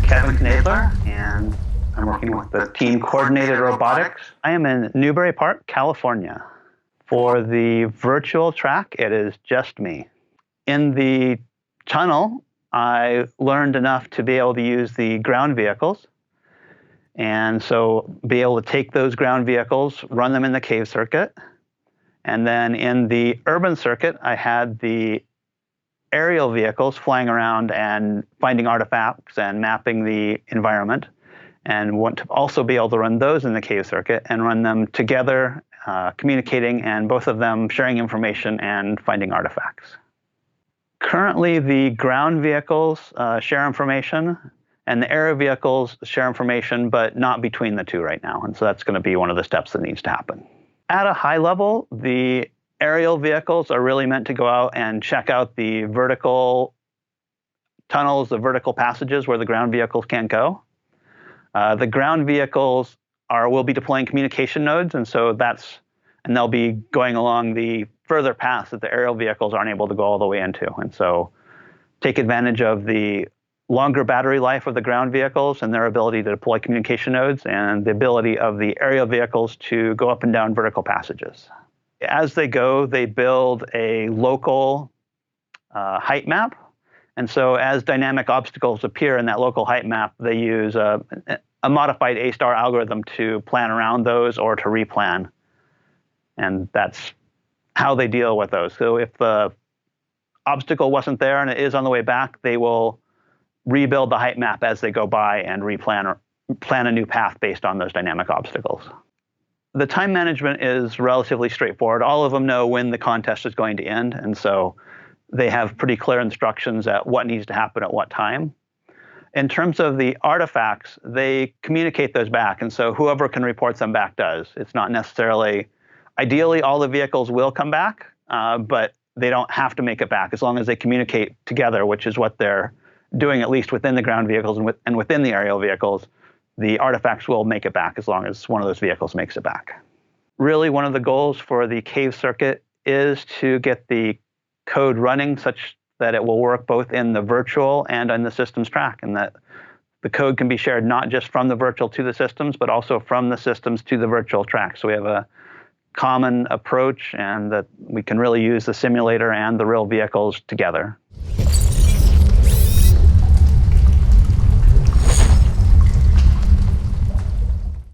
Kevin Knadler, and I'm working with the team Coordinated Robotics. I am in Newbury Park, California. For the virtual track, it is just me. In the tunnel, I learned enough to be able to use the ground vehicles, and so be able to take those ground vehicles, run them in the cave circuit, and then in the urban circuit, I had the aerial vehicles flying around and finding artifacts and mapping the environment, and want to also be able to run those in the cave circuit and run them together, communicating, and both of them sharing information and finding artifacts. Currently, the ground vehicles share information, and the aerial vehicles share information, but not between the two right now. And so that's going to be one of the steps that needs to happen. At a high level, the aerial vehicles are really meant to go out and check out the vertical tunnels, the vertical passages where the ground vehicles can't go. The ground vehicles will be deploying communication nodes, and so they'll be going along the further paths that the aerial vehicles aren't able to go all the way into. And so take advantage of the longer battery life of the ground vehicles and their ability to deploy communication nodes, and the ability of the aerial vehicles to go up and down vertical passages. As they go, they build a local height map. And so as dynamic obstacles appear in that local height map, they use a modified A-star algorithm to plan around those or to replan. And that's how they deal with those. So if the obstacle wasn't there and it is on the way back, they will rebuild the height map as they go by and replan or plan a new path based on those dynamic obstacles. The time management is relatively straightforward. All of them know when the contest is going to end, and so they have pretty clear instructions at what needs to happen at what time. In terms of the artifacts, they communicate those back, and so whoever can report them back does. It's not necessarily, ideally all the vehicles will come back, but they don't have to make it back as long as they communicate together, which is what they're doing, at least within the ground vehicles and within the aerial vehicles. The artifacts will make it back as long as one of those vehicles makes it back. Really, one of the goals for the cave circuit is to get the code running such that it will work both in the virtual and on the systems track, and that the code can be shared not just from the virtual to the systems, but also from the systems to the virtual track. So we have a common approach, and that we can really use the simulator and the real vehicles together.